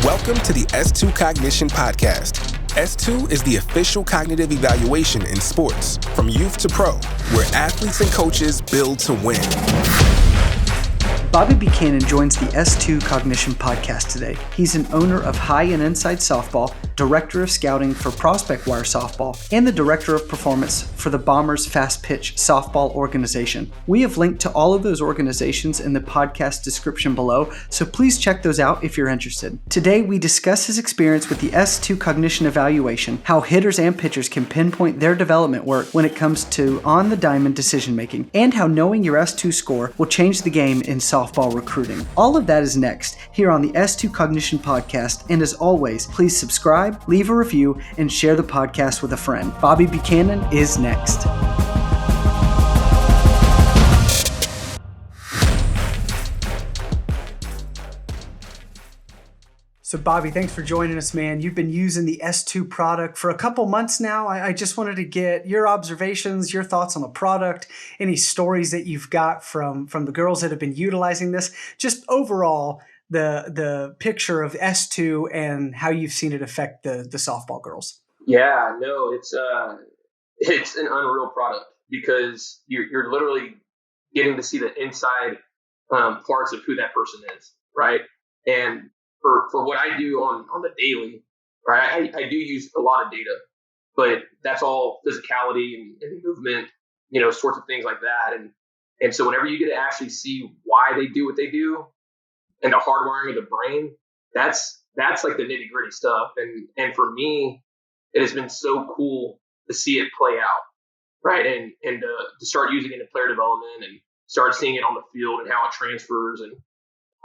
Welcome to the S2 Cognition Podcast. S2 is the official cognitive evaluation in sports, from youth to pro, where athletes and coaches build to win. Bobby Buchanan joins the S2 Cognition Podcast today. He's an owner of High and Inside Softball, director of scouting for Prospect Wire Softball, and the director of performance for the Bombers Fastpitch Softball organization. We have linked to all of those organizations in the podcast description below, so please check those out if you're interested. Today, we discuss his experience with the S2 Cognition Evaluation, how hitters and pitchers can pinpoint their development work when it comes to on-the-diamond decision-making, and how knowing your S2 score will change the game in softball recruiting. All of that is next here on the S2 Cognition Podcast, and as always, please subscribe, leave a review, and share the podcast with a friend. Bobby Buchanan is next. So Bobby, thanks for joining us, man. You've been using the S2 product for a couple months now. I just wanted to get your observations, your thoughts on the product, any stories that you've got from the girls that have been utilizing this, just overall the picture of S2 and how you've seen it affect the softball girls. Yeah, no, it's an unreal product because you're literally getting to see the inside parts of who that person is, right? And for what I do on the daily, right, I do use a lot of data, but that's all physicality and movement, sorts of things like that. And so whenever you get to actually see why they do what they do and the hardwiring of the brain, that's like the nitty gritty stuff. And for me, it has been so cool to see it play out, right? And to start using it in player development and start seeing it on the field and how it transfers. And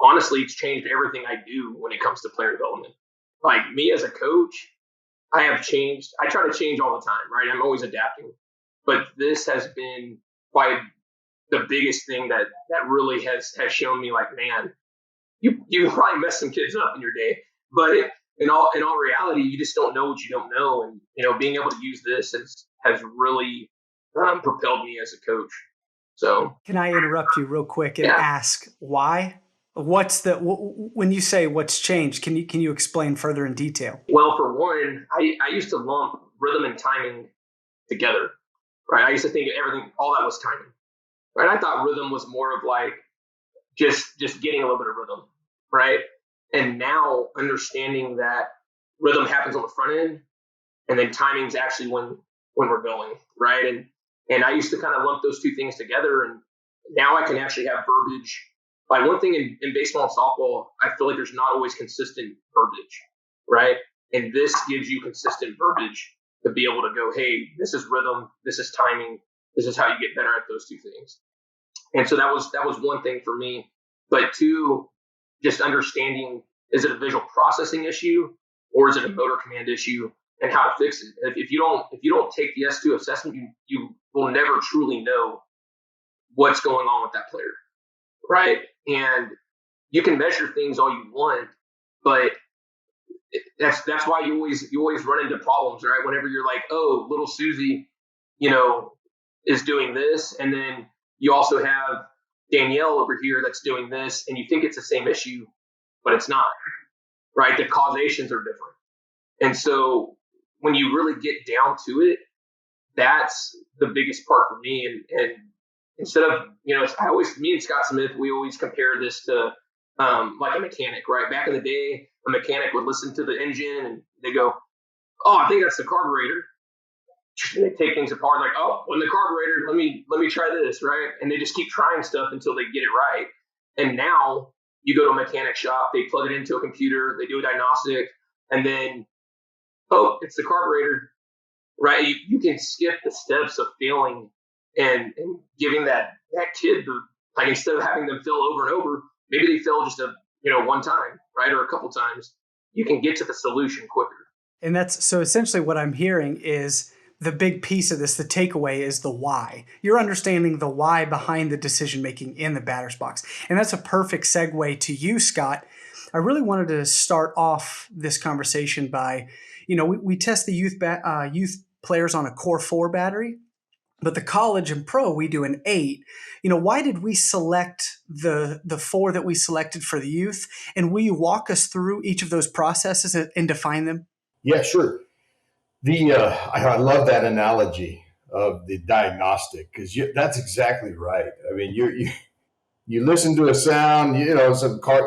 honestly, it's changed everything I do when it comes to player development. Like me as a coach, I have changed. I try to change all the time, right? I'm always adapting. But this has been quite the biggest thing that really has shown me, like, man, you probably messed some kids up in your day. But in all reality, you just don't know what you don't know. And, being able to use this has really propelled me as a coach. So can I interrupt you real quick and ask why? When you say what's changed, can you explain further in detail? Well, for one, I used to lump rhythm and timing together, right? I used to think all that was timing, right? I thought rhythm was more of like just getting a little bit of rhythm, right? And now understanding that rhythm happens on the front end and then timing is actually when we're going, right? And I used to kind of lump those two things together, and now I can actually have verbiage. Like one thing in baseball and softball, I feel like there's not always consistent verbiage, right? And this gives you consistent verbiage to be able to go, hey, this is rhythm, this is timing, this is how you get better at those two things. And so that was one thing for me. But two, just understanding, is it a visual processing issue or is it a motor command issue, and how to fix it. If you don't take the S2 assessment, you will never truly know what's going on with that player. Right. And you can measure things all you want, but that's why you always run into problems, right? Whenever you're like, oh, little Susie, is doing this. And then you also have Danielle over here that's doing this, and you think it's the same issue, but it's not, right? The causations are different. And so when you really get down to it, that's the biggest part for me. And instead of, me and Scott Smith, we always compare this to like a mechanic, right? Back in the day, a mechanic would listen to the engine and they go, oh, I think that's the carburetor. And they take things apart like, oh, when the carburetor, let me try this, right? And they just keep trying stuff until they get it right. And now you go to a mechanic shop, they plug it into a computer, they do a diagnostic, and then, oh, it's the carburetor, right? You can skip the steps of failing and giving that kid like, instead of having them fail over and over, maybe they fail just one time, right? Or a couple times. You can get to the solution quicker. And that's so essentially what I'm hearing is the big piece of this, the takeaway is the why. You're understanding the why behind the decision making in the batter's box. And that's a perfect segue to you, Scott. I really wanted to start off this conversation by, we test the youth players on a Core 4 battery. but the college and pro, we do an 8. Why did we select the 4 that we selected for the youth? And will you walk us through each of those processes and define them? Yeah, sure. I love that analogy of the diagnostic, because that's exactly right. I mean, you listen to a sound,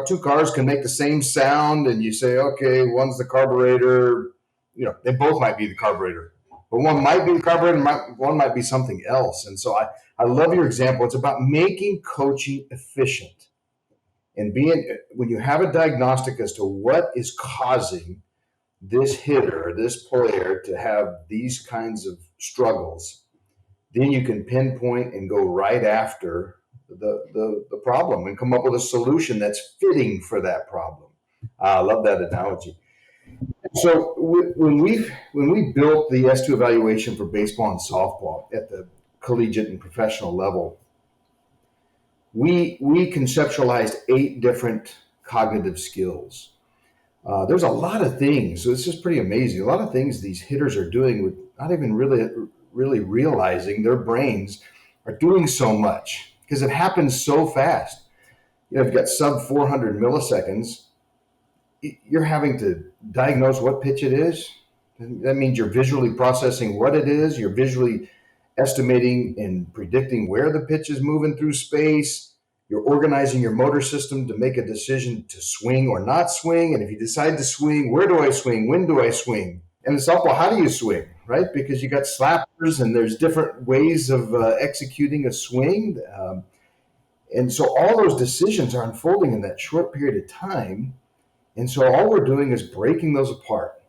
two cars can make the same sound, and you say, okay, one's the carburetor. They both might be the carburetor, but one might be the carburetor, one might be something else. And so I love your example. It's about making coaching efficient, and when you have a diagnostic as to what is causing this hitter, this player to have these kinds of struggles, then you can pinpoint and go right after the problem and come up with a solution that's fitting for that problem. I love that analogy. So when we built the S2 evaluation for baseball and softball at the collegiate and professional level, we conceptualized 8 different cognitive skills. There's a lot of things. So it's just pretty amazing. A lot of things these hitters are doing with not even really realizing their brains are doing so much, because it happens so fast. If you've got sub 400 milliseconds, you're having to diagnose what pitch it is. That means you're visually processing what it is. You're visually estimating and predicting where the pitch is moving through space. You're organizing your motor system to make a decision to swing or not swing. And if you decide to swing, where do I swing? When do I swing? And in softball, how do you swing, right? Because you got slappers and there's different ways of executing a swing. And so all those decisions are unfolding in that short period of time. And so all we're doing is breaking those apart.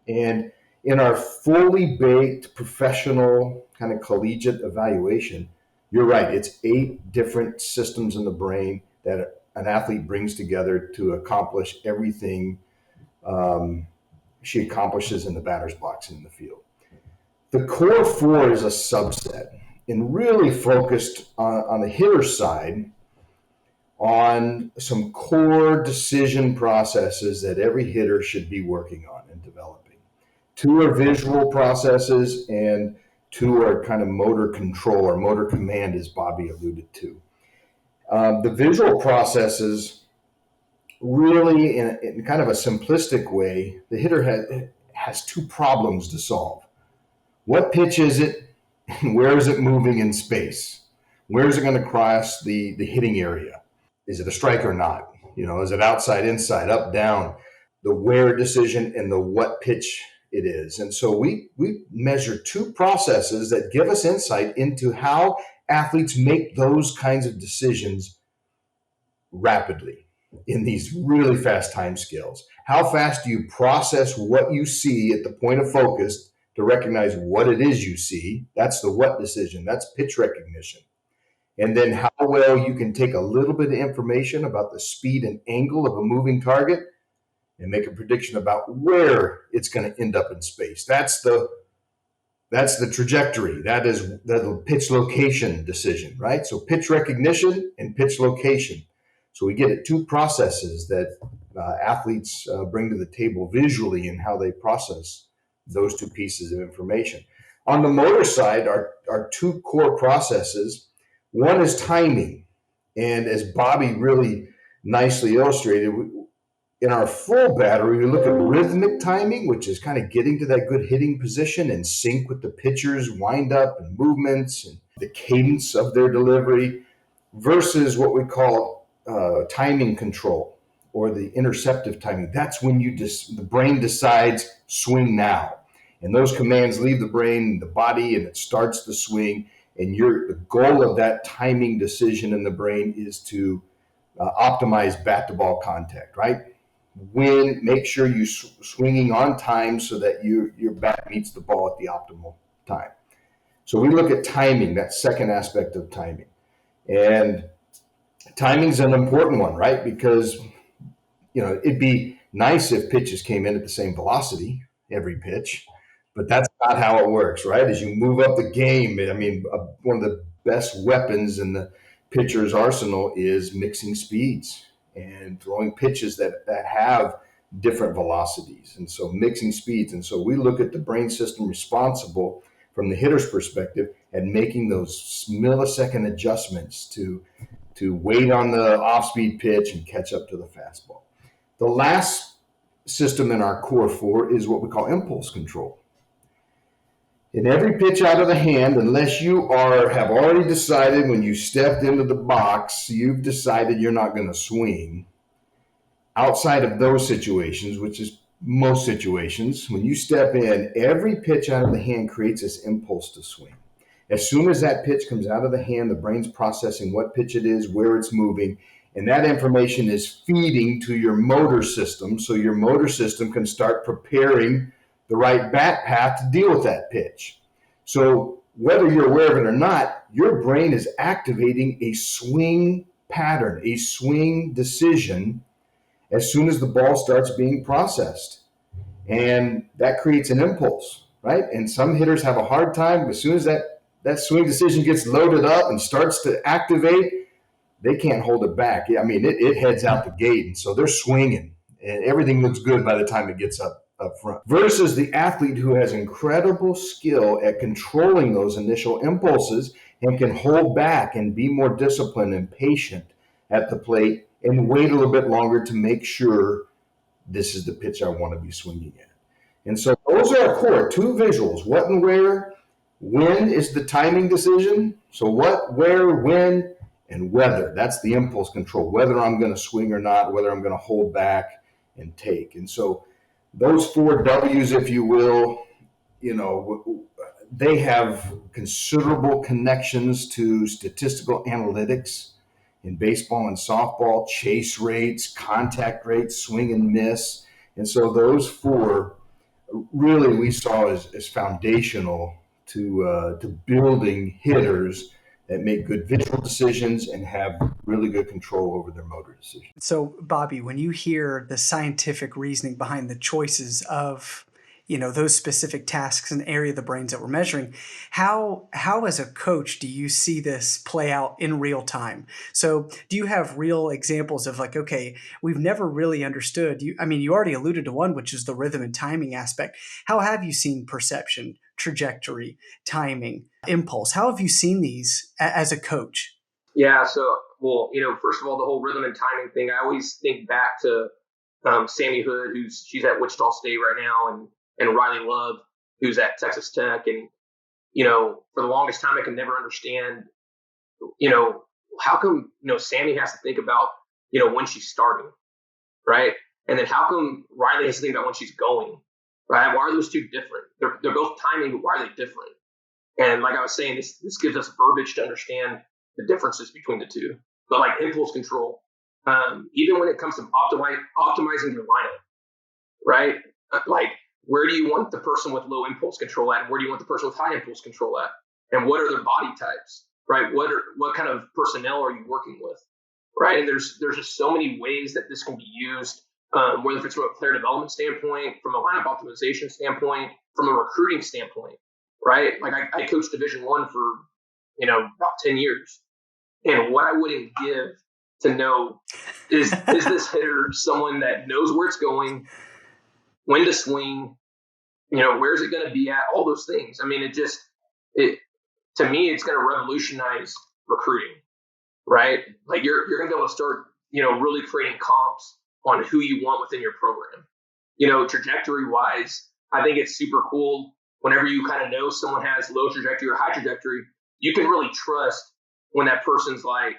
And in our fully baked professional kind of collegiate evaluation, you're right, it's 8 different systems in the brain that an athlete brings together to accomplish everything she accomplishes in the batter's box and in the field. The core 4 is a subset, and really focused on the hitter's side on some core decision processes that every hitter should be working on and developing. 2 are visual processes, and 2 are kind of motor control or motor command, as Bobby alluded to. The visual processes, really in kind of a simplistic way, the hitter has 2 problems to solve. What pitch is it, and where is it moving in space? Where is it going to cross the hitting area? Is it a strike or not? Is it outside, inside, up, down? The where decision and the what pitch it is. And so we measure 2 processes that give us insight into how athletes make those kinds of decisions rapidly in these really fast time scales. How fast do you process what you see at the point of focus to recognize what it is you see? That's the what decision. That's pitch recognition. And then how well you can take a little bit of information about the speed and angle of a moving target and make a prediction about where it's going to end up in space. That's the trajectory. That is the pitch location decision, right? So pitch recognition and pitch location. So we get at 2 processes that athletes bring to the table visually in how they process those 2 pieces of information. On the motor side, our 2 core processes. One is timing. And as Bobby really nicely illustrated, in our full battery, we look at rhythmic timing, which is kind of getting to that good hitting position and sync with the pitcher's windup and movements and the cadence of their delivery, versus what we call timing control, or the interceptive timing. That's when the brain decides swing now. And those commands leave the brain, the body, and it starts the swing. And the goal of that timing decision in the brain is to optimize bat to ball contact, right? Make sure you're swinging on time so that your bat meets the ball at the optimal time. So we look at timing, that second aspect of timing. And timing's an important one, right? Because, it'd be nice if pitches came in at the same velocity every pitch, but that's not how it works, right? As you move up the game, one of the best weapons in the pitcher's arsenal is mixing speeds and throwing pitches that have different velocities. And so mixing speeds. And so we look at the brain system responsible from the hitter's perspective at making those millisecond adjustments to wait on the off-speed pitch and catch up to the fastball. The last system in our core four is what we call impulse control. In every pitch out of the hand, unless you have already decided when you stepped into the box, you've decided you're not going to swing. Outside of those situations, which is most situations, when you step in, every pitch out of the hand creates this impulse to swing. As soon as that pitch comes out of the hand, the brain's processing what pitch it is, where it's moving, and that information is feeding to your motor system, so your motor system can start preparing the right bat path to deal with that pitch. So whether you're aware of it or not, your brain is activating a swing pattern, a swing decision as soon as the ball starts being processed. And that creates an impulse, right? And some hitters have a hard time. As soon as that swing decision gets loaded up and starts to activate, they can't hold it back. I mean, it heads out the gate. And so they're swinging and everything looks good by the time it gets up front. Versus the athlete who has incredible skill at controlling those initial impulses and can hold back and be more disciplined and patient at the plate and wait a little bit longer to make sure this is the pitch I want to be swinging at. And so those are our core, two visuals, what and where. When is the timing decision. So what, where, when, and whether. That's the impulse control, whether I'm going to swing or not, whether I'm going to hold back and take. And so those four W's, if you will, they have considerable connections to statistical analytics in baseball and softball, chase rates, contact rates, swing and miss. And so those four really we saw as foundational to building hitters that make good visual decisions and have really good control over their motor decisions. So, Bobby, when you hear the scientific reasoning behind the choices of, those specific tasks and area of the brains that we're measuring, how as a coach do you see this play out in real time? So do you have real examples of like, okay, we've never really understood you already alluded to one, which is the rhythm and timing aspect. How have you seen perception, trajectory, timing, impulse? How have you seen these as a coach? Yeah. So, first of all, the whole rhythm and timing thing, I always think back to Sammy Hood, she's at Wichita State right now, and Riley Love, who's at Texas Tech. And, for the longest time, I could never understand, how come, Sammy has to think about, when she's starting, right? And then how come Riley has to think about when she's going, right? Why are those two different? They're both timing, but why are they different? And like I was saying, this gives us verbiage to understand the differences between the two. But like impulse control, even when it comes to optimizing your lineup, right? Like, where do you want the person with low impulse control at, and where do you want the person with high impulse control at, and what are their body types, right? What kind of personnel are you working with, right? And there's just so many ways that this can be used, whether it's from a player development standpoint, from a lineup optimization standpoint, from a recruiting standpoint, right? Like I coached Division I for about 10 years, and what I wouldn't give to know is this hitter someone that knows where it's going, when to swing, where's it going to be at, all those things. I mean, to me, it's going to revolutionize recruiting, right? Like you're going to be able to start, really creating comps on who you want within your program. Trajectory wise, I think it's super cool. Whenever you kind of know someone has low trajectory or high trajectory, you can really trust when that person's like,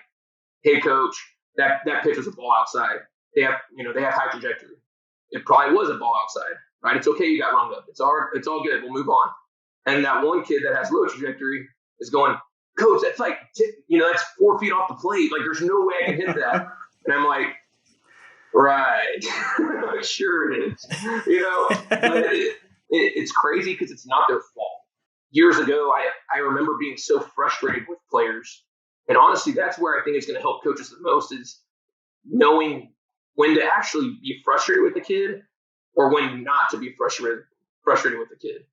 hey coach, that pitch was a ball outside. They have high trajectory. It probably was a ball outside, right? It's okay. You got rung up. It's all good. We'll move on. And that one kid that has low trajectory is going, coach, that's like, that's 4 feet off the plate. Like, there's no way I can hit that. And I'm like, right. Sure it is. But it's crazy because it's not their fault. Years ago, I remember being so frustrated with players. And honestly, that's where I think it's going to help coaches the most is knowing when to actually be frustrated with the kid or when not to be frustrated with the kid,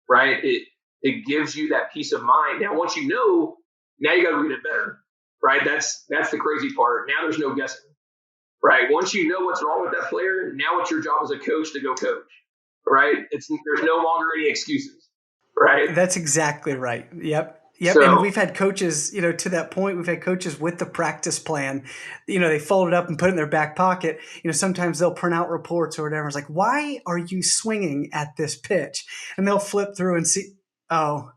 right? It gives you that peace of mind. Now, once you know, now you got to read it better, right? That's the crazy part. Now there's no guessing, right? Once you know what's wrong with that player, now it's your job as a coach to go coach, right? There's no longer any excuses. right? That's exactly right. Yep. Yep. So, And we've had coaches, to that point, we've had coaches with the practice plan, they fold it up and put it in their back pocket. Sometimes they'll print out reports or whatever. It's like, why are you swinging at this pitch? And they'll flip through and see, oh,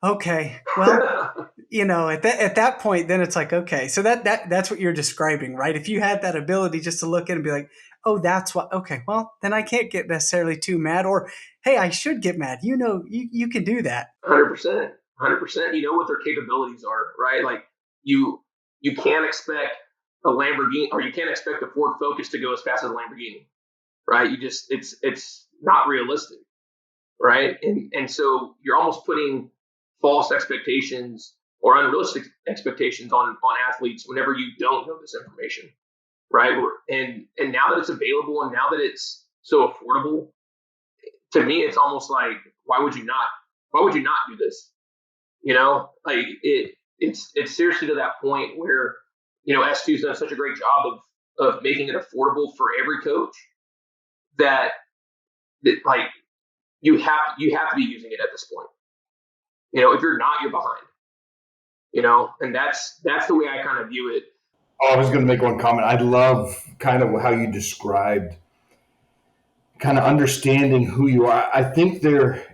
okay. Well, at that point, then it's like, okay, so that's what you're describing, right? If you had that ability just to look in and be like, oh, that's what, okay, well, then I can't get necessarily too mad, or, hey, I should get mad. You can do that. 100%. 100%. You know what their capabilities are, right? Like you can't expect a Lamborghini, or you can't expect a Ford Focus to go as fast as a Lamborghini, right? It's not realistic, right? And so you're almost putting false expectations or unrealistic expectations on athletes whenever you don't know this information, right? And now that it's available and now that it's so affordable, to me, it's almost like, why would you not do this? Like it's seriously to that point where, S2's done such a great job of making it affordable for every coach that like you have to be using it at this point. If you're not, you're behind. And that's the way I kind of view it. Oh, I was going to make one comment. I love kind of how you described kind of understanding who you are. I think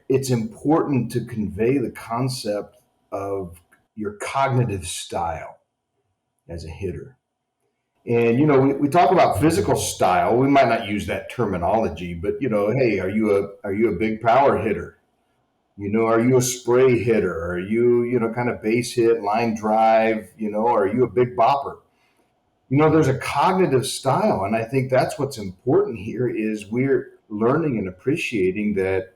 it's important to convey the concept of your cognitive style as a hitter. And, we talk about physical style. We might not use that terminology, but, hey, are you a big power hitter? Are you a spray hitter? Are you, kind of base hit, line drive? Are you a big bopper? There's a cognitive style. And I think that's what's important here is we're learning and appreciating that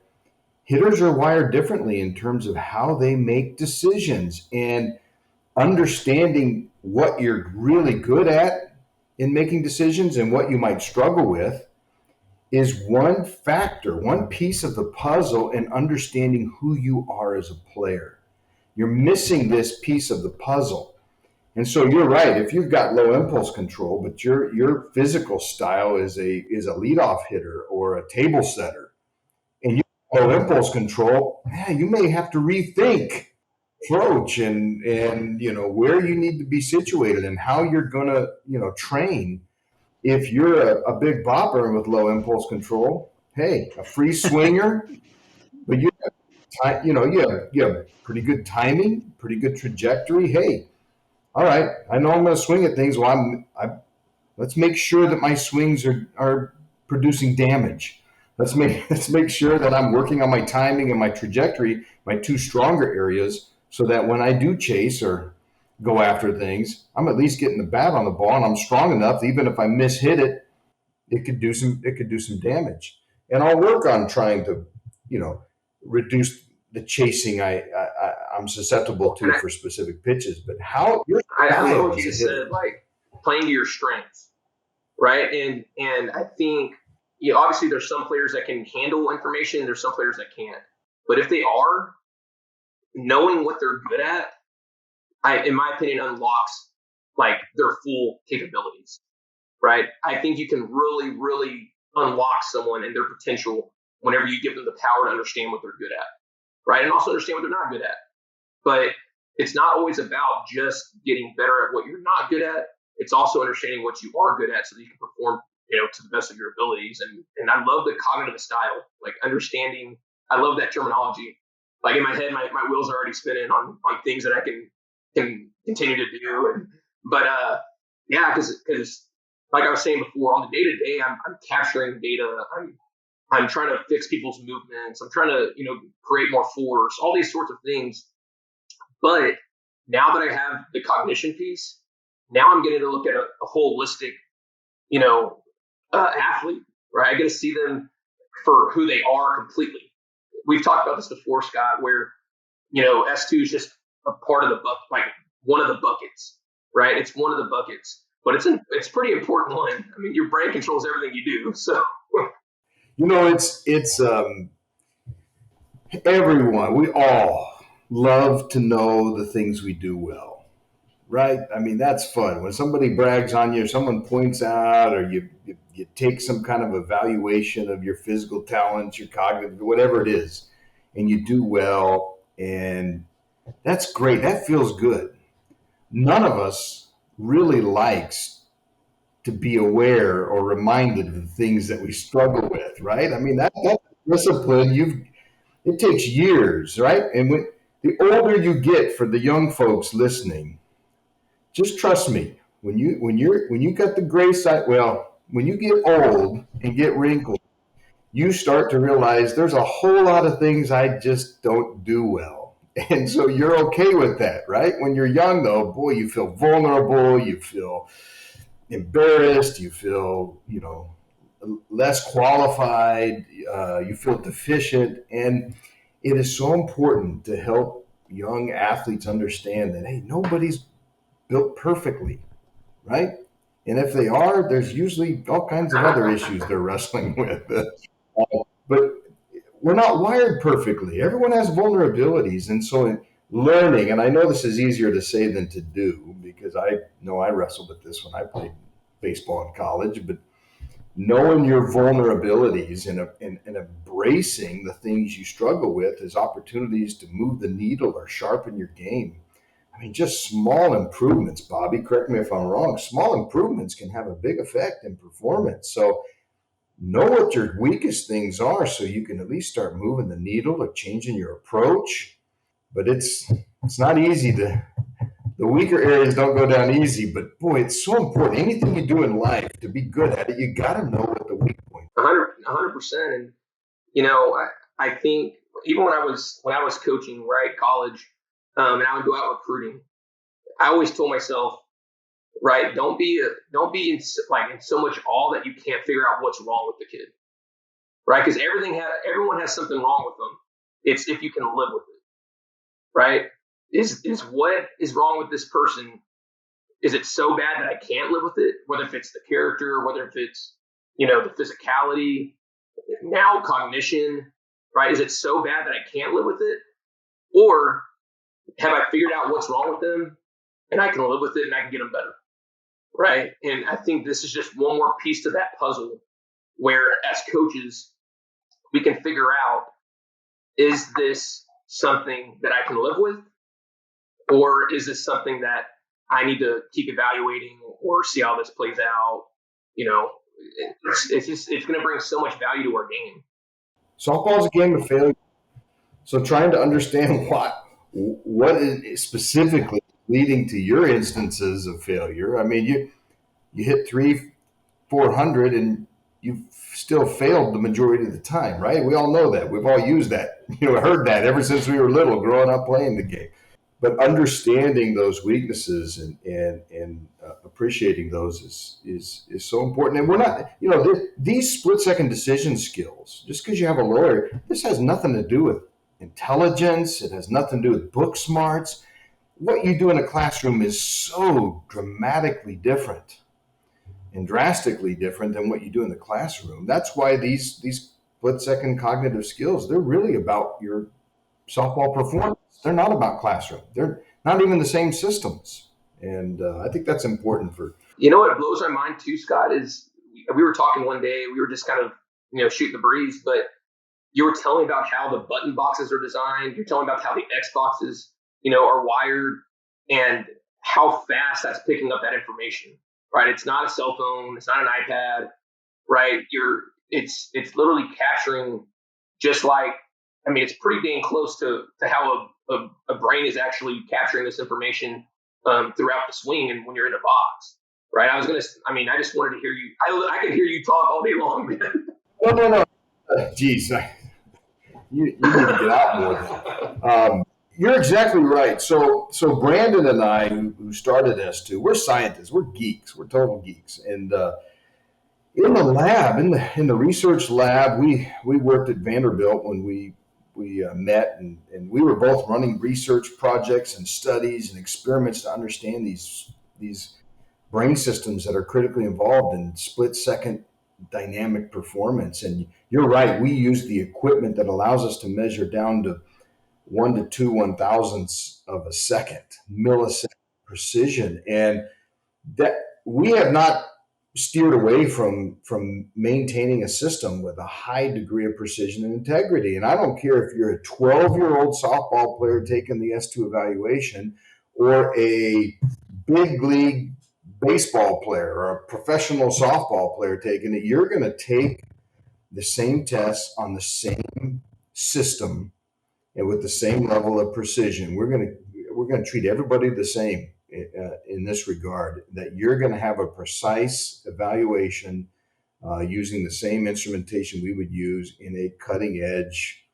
hitters are wired differently in terms of how they make decisions, and understanding what you're really good at in making decisions and what you might struggle with is one factor, one piece of the puzzle in understanding who you are as a player. You're missing this piece of the puzzle. And so you're right. If you've got low impulse control, but your physical style is a leadoff hitter or a table setter, and you have low impulse control, you may have to rethink approach and where you need to be situated and how you're going to train. If you're a big bopper with low impulse control, hey, a free swinger, but you have pretty good timing, pretty good trajectory. Hey, all right, I know I'm going to swing at things. Well, let's make sure that my swings are producing damage. Let's make sure that I'm working on my timing and my trajectory, my two stronger areas, so that when I do chase or go after things, I'm at least getting the bat on the ball, and I'm strong enough. Even if I mishit it, it could do some damage. And I'll work on trying to, reduce the chasing I'm susceptible to for specific pitches. But how I love what you said, like playing to your strengths, right? And I think obviously there's some players that can handle information, there's some players that can't. But if they are, knowing what they're good at, in my opinion, unlocks like their full capabilities, right? I think you can really, really unlock someone and their potential whenever you give them the power to understand what they're good at, right? And also understand what they're not good at. But it's not always about just getting better at what you're not good at. It's also understanding what you are good at so that you can perform, to the best of your abilities. And I love the cognitive style, like understanding. I love that terminology. Like in my head, my wheels are already spinning on things that I can continue to do. Because like I was saying before, on the day to day, I'm capturing data. I'm trying to fix people's movements. I'm trying to create more force, all these sorts of things. But now that I have the cognition piece, now I'm getting to look at a holistic, athlete, right? I get to see them for who they are completely. We've talked about this before, Scott, where, S2 is just a part of the bucket, like one of the buckets, right? It's one of the buckets, but it's a pretty important one. I mean, your brain controls everything you do. So, it's everyone, we all love to know the things we do well, right? I mean, that's fun. When somebody brags on you, or someone points out, or you take some kind of evaluation of your physical talents, your cognitive, whatever it is, and you do well, and that's great. That feels good. None of us really likes to be aware or reminded of the things that we struggle with, right? I mean, that discipline, it takes years, right? And when the older you get, for the young folks listening, just trust me. When you got the gray side, well, when you get old and get wrinkled, you start to realize there's a whole lot of things I just don't do well. And so you're okay with that, right? When you're young, though, boy, you feel vulnerable, you feel embarrassed, you feel, less qualified, you feel deficient. And it is so important to help young athletes understand that, hey, nobody's built perfectly, right? And if they are, there's usually all kinds of other issues they're wrestling with. But we're not wired perfectly. Everyone has vulnerabilities. And so learning, and I know this is easier to say than to do, because I know I wrestled with this when I played baseball in college, but knowing your vulnerabilities and embracing the things you struggle with as opportunities to move the needle or sharpen your game. I mean, just small improvements, Bobby, correct me if I'm wrong, small improvements can have a big effect in performance. So know what your weakest things are so you can at least start moving the needle or changing your approach. But it's not easy the weaker areas don't go down easy, but boy, it's so important. Anything you do in life, to be good at it, you got to know what the weak point is. 100%. And, I think even when I was coaching, right, college, and I would go out recruiting, I always told myself, right, don't be in so much awe that you can't figure out what's wrong with the kid, right? Because everyone has something wrong with them. It's if you can live with it, right? Is what is wrong with this person? Is it so bad that I can't live with it? Whether if it's the character, whether if it's the physicality, now cognition, right? Is it so bad that I can't live with it, or have I figured out what's wrong with them and I can live with it and I can get them better, right? And I think this is just one more piece to that puzzle where, as coaches, we can figure out, is this something that I can live with? Or is this something that I need to keep evaluating or see how this plays out? It's going to bring so much value to our game. Softball is a game of failure. So trying to understand what is specifically leading to your instances of failure. I mean, you hit 400 and you've still failed the majority of the time, right? We all know that. We've all used that, heard that ever since we were little, growing up playing the game. But understanding those weaknesses and appreciating those is so important. And we're not, these split-second decision skills, just because you have a lawyer, this has nothing to do with intelligence. It has nothing to do with book smarts. What you do in a classroom is so dramatically different and drastically different than what you do in the classroom. That's why these split-second cognitive skills, they're really about your softball performance. They're not about classroom. They're not even the same systems. And I think that's important for... What blows my mind too, Scott, is we were talking one day, we were just kind of, shooting the breeze, but you were telling about how the button boxes are designed. You're telling about how the X boxes, are wired and how fast that's picking up that information, right? It's not a cell phone. It's not an iPad, right? It's literally capturing just like, it's pretty dang close to how a brain is actually capturing this information throughout the swing and when you're in a box, right? I just wanted to hear you. I could hear you talk all day long, man. No. Geez, you need to get out more. You're exactly right. So Brandon and I, who started S2, we're scientists, we're geeks, we're total geeks. And in the lab, in the research lab, we worked at Vanderbilt when we met, and we were both running research projects and studies and experiments to understand these brain systems that are critically involved in split-second dynamic performance. And you're right, we use the equipment that allows us to measure down to 1 to 2 1,000ths of a second, millisecond precision. And that we have not steered away from maintaining a system with a high degree of precision and integrity. And I don't care if you're a 12-year-old softball player taking the S2 evaluation or a big league baseball player or a professional softball player taking it, you're going to take the same tests on the same system and with the same level of precision. We're going to treat everybody the same in this regard, that you're going to have a precise evaluation using the same instrumentation we would use in a cutting edge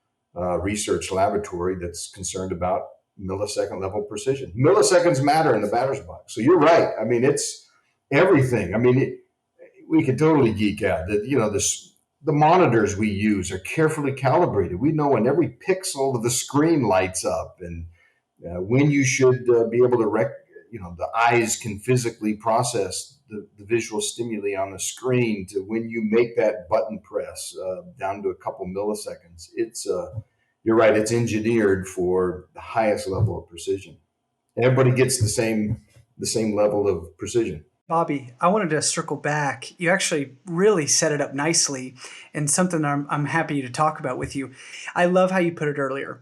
research laboratory that's concerned about millisecond level precision. Milliseconds matter in the batter's box. So you're right. I mean, it's everything. I mean, we could totally geek out that, the monitors we use are carefully calibrated. We know when every pixel of the screen lights up and when you should be able to the eyes can physically process the visual stimuli on the screen to when you make that button press down to a couple milliseconds. It's you're right. It's engineered for the highest level of precision. Everybody gets the same level of precision. Bobby, I wanted to circle back. You actually really set it up nicely, and something I'm happy to talk about with you. I love how you put it earlier.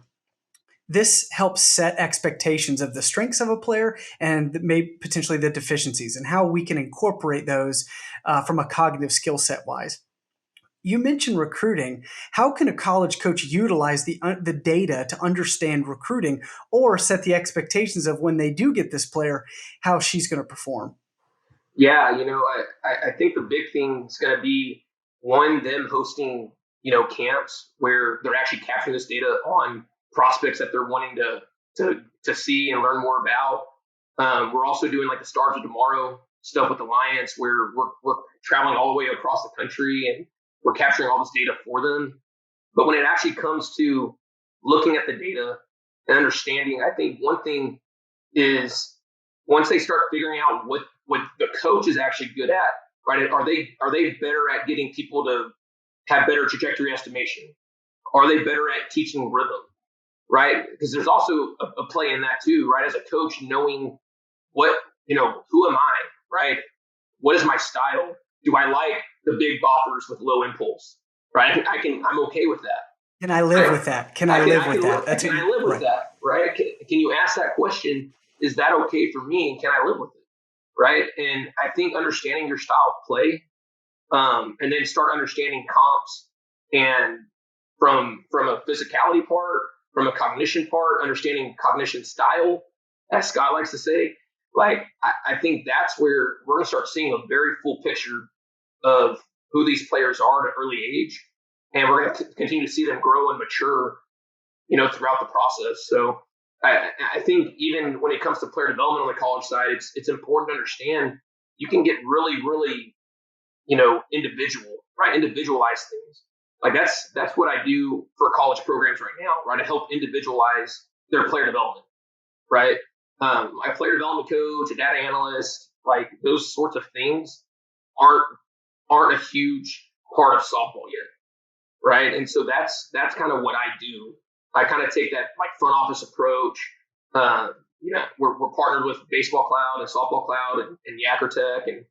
This helps set expectations of the strengths of a player and maybe potentially the deficiencies and how we can incorporate those from a cognitive skill set wise. You mentioned recruiting. How can a college coach utilize the data to understand recruiting or set the expectations of when they do get this player, how she's going to perform? Yeah, I think the big thing is going to be them hosting, camps where they're actually capturing this data on prospects that they're wanting to see and learn more about. We're also doing like the Stars of Tomorrow stuff with the Lions, where we're traveling all the way across the country and we're capturing all this data for them. But when it actually comes to looking at the data and understanding, I think one thing is once they start figuring out what the coach is actually good at, right? Are they better at getting people to have better trajectory estimation? Are they better at teaching rhythm? Right? Because there's also a play in that too, right? As a coach, knowing who am I, right? What is my style? Do I like the big boppers with low impulse, right? I'm okay with that. Can I live with that? Can I live with that? Can I live with that, right? Can you ask that question? Is that okay for me? And can I live with it, right? And I think understanding your style of play, and then start understanding comps and from a physicality part, from a cognition part, understanding cognition style, as Scott likes to say, I think that's where we're going to start seeing a very full picture of who these players are at an early age. And we're going to continue to see them grow and mature, throughout the process. So I think even when it comes to player development on the college side, it's important to understand you can get really, really, individual, right? Individualize things. Like that's what I do for college programs right now, right? To help individualize their player development, right? A player development coach, a data analyst, like those sorts of things aren't a huge part of softball yet, right? And so that's kind of what I do. I kind of take that front office approach. We're partnered with Baseball Cloud and Softball Cloud and Yakkertech and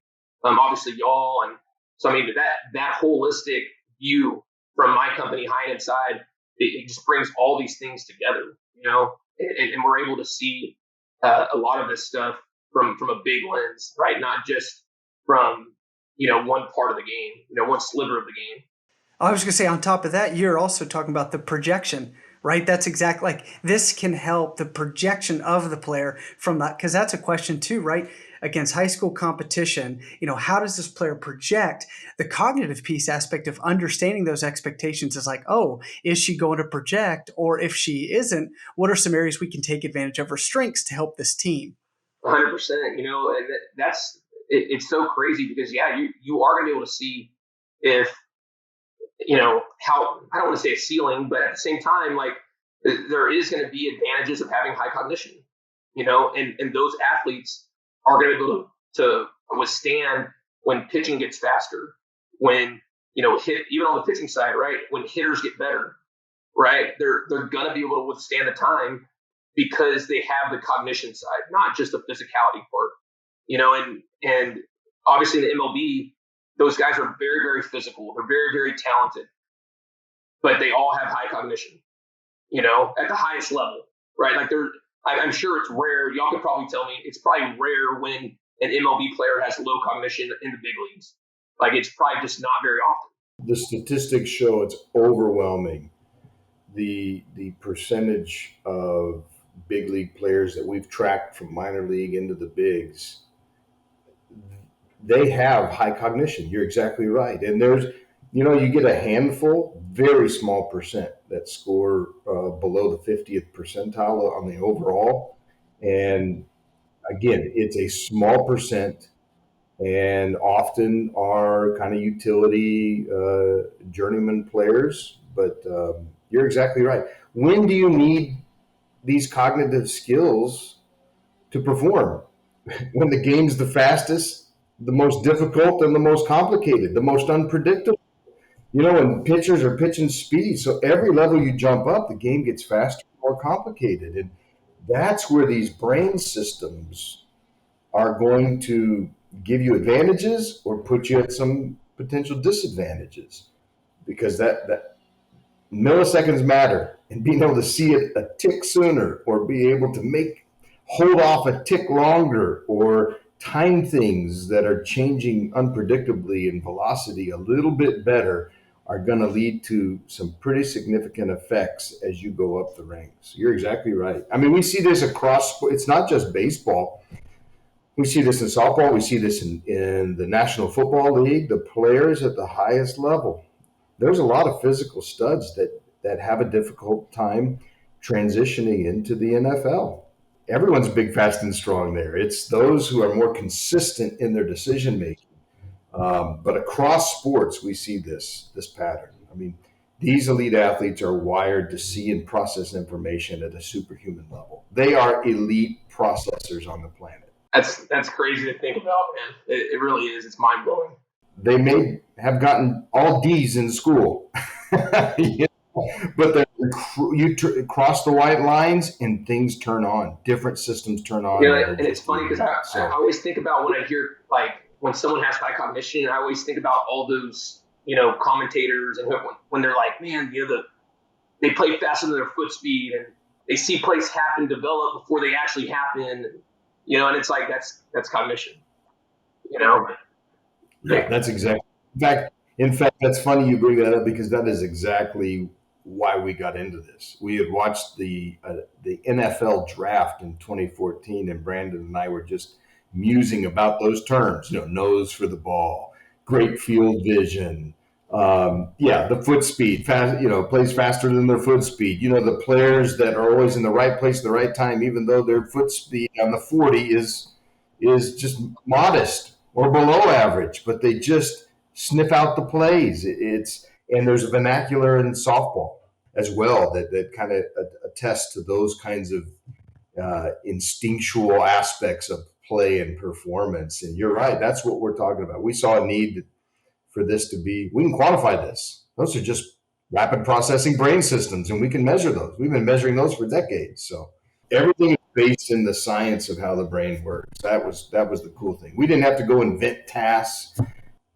obviously y'all. And so I mean that holistic view from my company, High and Inside, it just brings all these things together, and we're able to see a lot of this stuff from a big lens, right? Not just from, one part of the game, one sliver of the game. I was going to say, on top of that, you're also talking about the projection, right? That's exactly this can help the projection of the player from that, because that's a question too, right? Against high school competition, how does this player project? The cognitive piece aspect of understanding those expectations is is she going to project? Or if she isn't, what are some areas we can take advantage of her strengths to help this team? 100%, and it's so crazy because, you are going to be able to see if, how, I don't want to say a ceiling, but at the same time, there is going to be advantages of having high cognition, and those athletes are going to be able to withstand when pitching gets faster, when, even on the pitching side, right? When hitters get better, right? They're going to be able to withstand the time because they have the cognition side, not just the physicality part, and obviously in the MLB, those guys are very, very physical. They're very, very talented, but they all have high cognition, at the highest level, right? Like I'm sure it's rare. Y'all could probably tell me it's probably rare when an MLB player has low cognition in the big leagues. Like it's probably just not very often. The statistics show it's overwhelming. The percentage of big league players that we've tracked from minor league into the bigs, they have high cognition. You're exactly right. And there's, you get a handful, very small percent that score below the 50th percentile on the overall. And again, it's a small percent and often are kind of utility journeyman players. But you're exactly right. When do you need these cognitive skills to perform? When the game's the fastest, the most difficult, and the most complicated, the most unpredictable. And pitchers are pitching speed. So every level you jump up, the game gets faster, more complicated. And that's where these brain systems are going to give you advantages or put you at some potential disadvantages, because that milliseconds matter, and being able to see it a tick sooner or be able to hold off a tick longer or time things that are changing unpredictably in velocity a little bit better are going to lead to some pretty significant effects as you go up the ranks. You're exactly right. I mean, we see this across, it's not just baseball. We see this in softball. We see this in the National Football League, the players at the highest level. There's a lot of physical studs that have a difficult time transitioning into the NFL. Everyone's big, fast, and strong there. It's those who are more consistent in their decision making. But across sports, we see this pattern. I mean, these elite athletes are wired to see and process information at a superhuman level. They are elite processors on the planet. That's crazy to think about, man. It really is. It's mind blowing. They may have gotten all D's in school, but you cross the white lines and things turn on. Different systems turn on. And it's funny because I always think about when I hear, like, when someone has high cognition, I always think about all those, commentators and when they're like, man, they play faster than their foot speed and they see plays develop before they actually happen. And it's like, that's cognition, Yeah, that's exactly. In fact, that's funny you bring that up, because that is exactly why we got into this. We had watched the NFL draft in 2014, and Brandon and I were just musing about those terms. Nose for the ball, great field vision. The foot speed, fast. Plays faster than their foot speed. The players that are always in the right place at the right time, even though their foot speed on the 40 is just modest or below average, but they just sniff out the plays. And there's a vernacular in softball as well that kind of attests to those kinds of instinctual aspects of play and performance. And you're right, that's what we're talking about. We saw a need for this to be, we can quantify this. Those are just rapid processing brain systems, and we can measure those. We've been measuring those for decades. So everything is based in the science of how the brain works. That was the cool thing. We didn't have to go invent tasks.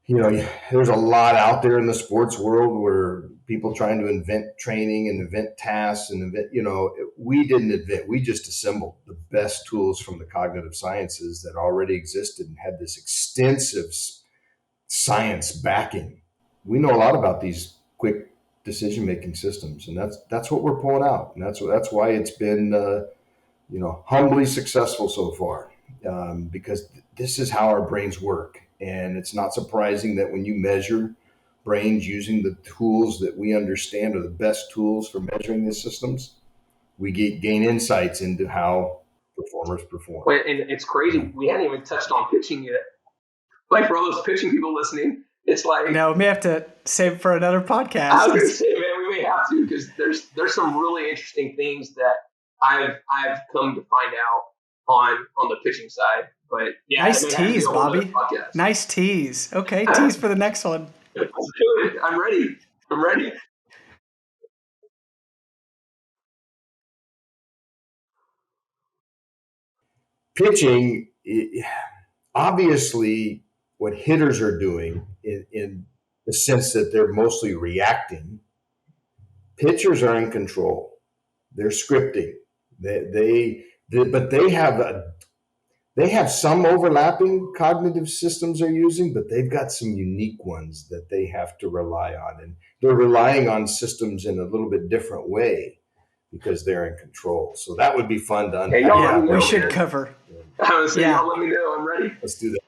There's a lot out there in the sports world where people trying to invent training and invent tasks and we didn't invent. We just assembled the best tools from the cognitive sciences that already existed and had this extensive science backing. We know a lot about these quick decision-making systems, and that's what we're pulling out, and that's why it's been humbly successful so far, because this is how our brains work. And it's not surprising that when you measure brains using the tools that we understand are the best tools for measuring these systems, we gain insights into how performers perform. Well, and it's crazy. We hadn't even touched on pitching yet. Like, for all those pitching people listening, it's like... No, we may have to save it for another podcast. I was going to say, man, we may have to, because there's some really interesting things that I've come to find out on the pitching side. But yeah, nice tease, Bobby. Nice tease. Okay, tease for the next one. Let's do it. I'm ready. Pitching, obviously, what hitters are doing in the sense that they're mostly reacting. Pitchers are in control. They're scripting. But they have some overlapping cognitive systems they're using, but they've got some unique ones that they have to rely on. And they're relying on systems in a little bit different way because they're in control. So that would be fun to unpack. Yeah, we should cover. I was saying, y'all let me know. I'm ready. Let's do that.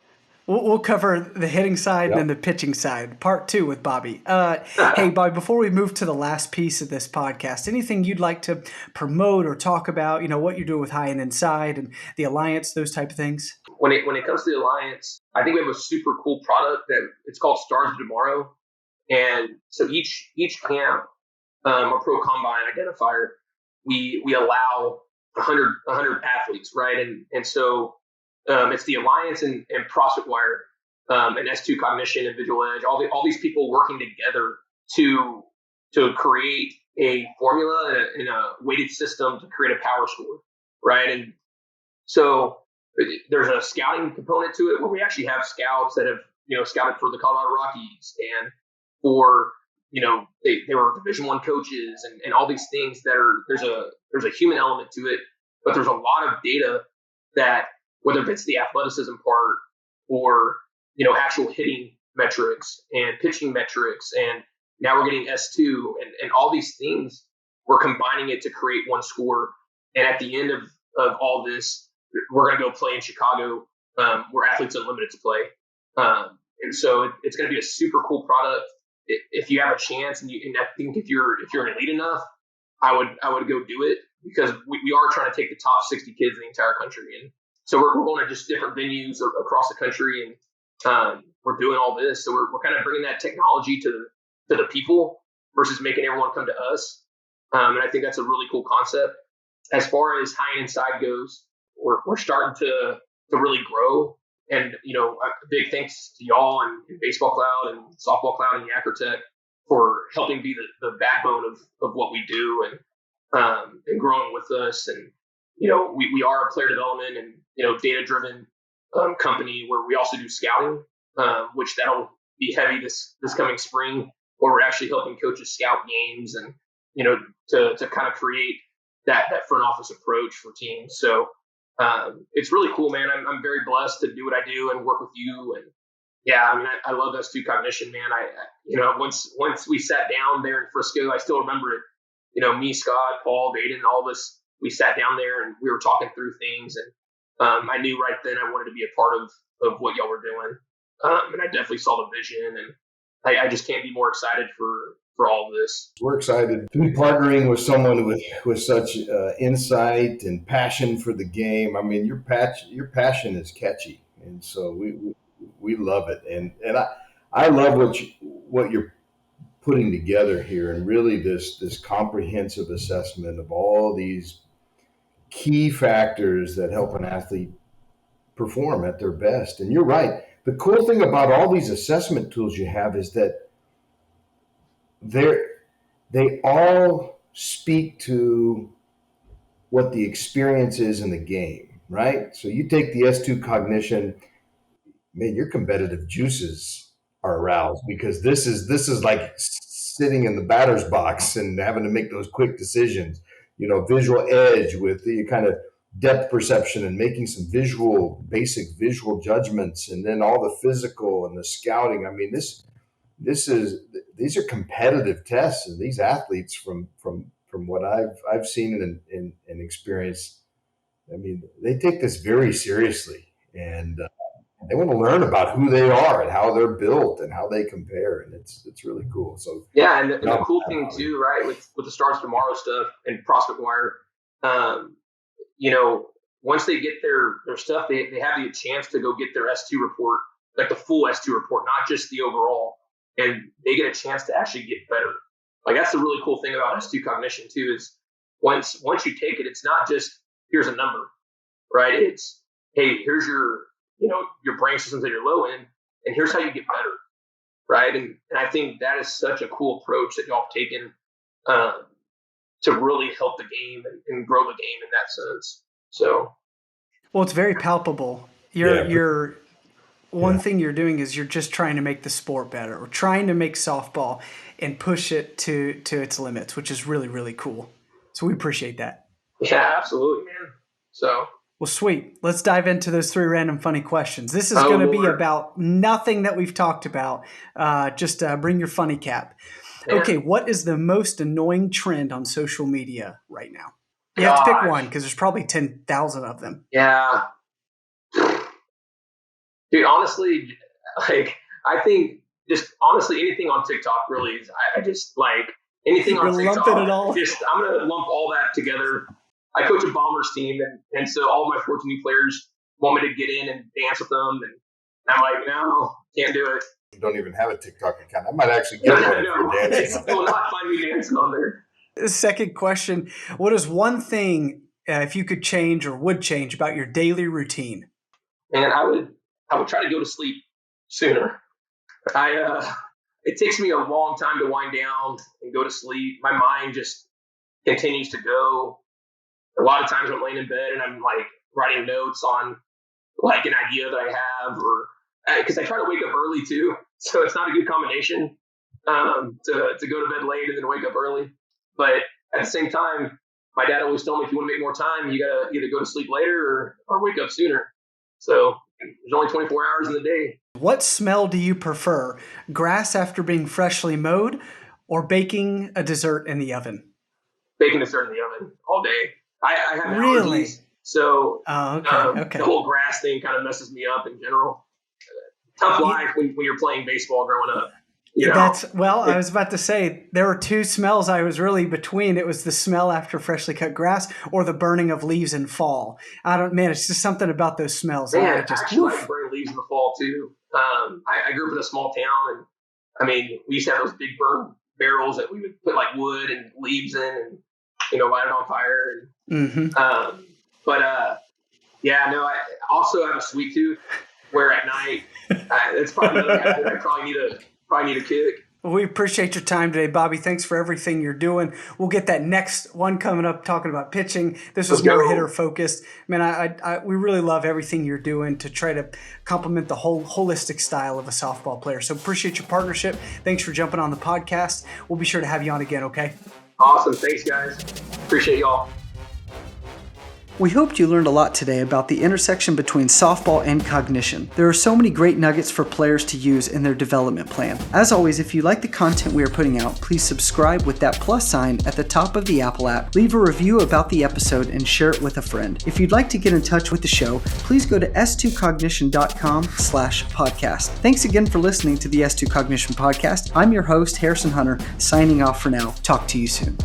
We'll cover the hitting side and then the pitching side, part 2 with Bobby. Hey, Bobby, before we move to the last piece of this podcast, anything you'd like to promote or talk about, what you're doing with High and Inside and the Alliance, those type of things? When it comes to the Alliance, I think we have a super cool product that it's called Stars of Tomorrow. And so each camp, or pro combine identifier, we allow 100 athletes, right? And so it's the Alliance and Prospect Wire, and S2 Cognition and Visual Edge, all these people working together to create a formula and a weighted system to create a power score, right? And so there's a scouting component to it where we actually have scouts that have scouted for the Colorado Rockies and for they were Division I coaches and all these things that are there's a human element to it, but there's a lot of data that, whether it's the athleticism part or, actual hitting metrics and pitching metrics, and now we're getting S2 and all these things, we're combining it to create one score. And at the end of all this, we're going to go play in Chicago, where Athletes Unlimited to play. And so it's going to be a super cool product. If you have a chance, and I think if you're elite enough, I would go do it, because we are trying to take the top 60 kids in the entire country. And so we're going to just different venues across the country, and we're doing all this. So we're kind of bringing that technology to the people versus making everyone come to us. And I think that's a really cool concept. As far as High and Inside goes, we're starting to really grow. And, a big thanks to y'all and Baseball Cloud and Softball Cloud and Yakkertech for helping be the backbone of what we do and growing with us. And, we are a player development and, data-driven company where we also do scouting, which that'll be heavy this coming spring, where we're actually helping coaches scout games and, to kind of create that front office approach for teams. So it's really cool, man. I'm very blessed to do what I do and work with you. And yeah, I love S2 Cognition, man. Once we sat down there in Frisco, I still remember it. Me, Scott, Paul, Baden, all of us, we sat down there and we were talking through things. And I knew right then I wanted to be a part of what y'all were doing. And I definitely saw the vision, and I just can't be more excited for all of this. We're excited to be partnering with someone with such insight and passion for the game. I mean, your passion is catchy, and so we love it. And I love what you're putting together here, and really this comprehensive assessment of all these key factors that help an athlete perform at their best. And you're right. The cool thing about all these assessment tools you have is that they all speak to what the experience is in the game, right? So you take the S2 Cognition, man, your competitive juices are aroused, because this is like sitting in the batter's box and having to make those quick decisions. Visual edge with the kind of depth perception and making some basic visual judgments, and then all the physical and the scouting. I mean, these are competitive tests, and these athletes from what I've seen and experienced, I mean, they take this very seriously, and they want to learn about who they are and how they're built and how they compare, and it's really cool. So yeah, and the cool thing too, right, with the Stars Tomorrow stuff and Prospect Wire, once they get their stuff, they have the chance to go get their S2 report, like the full S2 report, not just the overall, and they get a chance to actually get better. Like, that's the really cool thing about S2 Cognition too, is once you take it, it's not just here's a number, right? It's, hey, here's your brain systems at your low end, and here's how you get better, right? And I think that is such a cool approach that y'all have taken to really help the game and grow the game in that sense. So, well, it's very palpable. You're one thing you're doing is you're just trying to make the sport better, or trying to make softball and push it to its limits, which is really, really cool. So we appreciate that. Yeah, absolutely, man. So. Well, sweet. Let's dive into those 3 random funny questions. This is going to be about nothing that we've talked about. Just bring your funny cap. Yeah. Okay, what is the most annoying trend on social media right now? You have to pick one because there's probably 10,000 of them. Yeah. Dude, honestly, like, I think just honestly anything on TikTok really is, I just like anything on TikTok. Lumping it all. I'm going to lump all that together. I coach a Bombers team, and so all my 14 players want me to get in and dance with them, and I'm like, no, can't do it. You don't even have a TikTok account. I might actually get one if you're dancing. You will not find me dancing on there. Second question, what is one thing, if you could change or would change about your daily routine? Man, I would try to go to sleep sooner. It takes me a long time to wind down and go to sleep. My mind just continues to go. A lot of times I'm laying in bed and I'm like writing notes on like an idea that I have, or because I try to wake up early too, so it's not a good combination to go to bed late and then wake up early. But at the same time, my dad always told me if you want to make more time, you gotta either go to sleep later or wake up sooner. So there's only 24 hours in the day. What smell do you prefer? Grass after being freshly mowed, or baking a dessert in the oven? Baking dessert in the oven all day. I have allergies, so the whole grass thing kind of messes me up in general. Tough life when you're playing baseball growing up. I was about to say there were 2 smells I was really between. It was the smell after freshly cut grass or the burning of leaves in fall. It's just something about those smells. Man, I actually like burning leaves in the fall too. I grew up in a small town, and I mean, we used to have those big burn barrels that we would put like wood and leaves in and, light it on fire. And, I also have a sweet tooth where at night, it's probably another habit I probably need a kick. Well, we appreciate your time today, Bobby. Thanks for everything you're doing. We'll get that next one coming up talking about pitching. This was more hitter focused. Man, we really love everything you're doing to try to complement the whole holistic style of a softball player. So appreciate your partnership. Thanks for jumping on the podcast. We'll be sure to have you on again, okay? Awesome. Thanks, guys. Appreciate y'all. We hoped you learned a lot today about the intersection between softball and cognition. There are so many great nuggets for players to use in their development plan. As always, if you like the content we are putting out, please subscribe with that plus sign at the top of the Apple app, leave a review about the episode, and share it with a friend. If you'd like to get in touch with the show, please go to s2cognition.com/podcast. Thanks again for listening to the S2 Cognition Podcast. I'm your host, Harrison Hunter, signing off for now. Talk to you soon.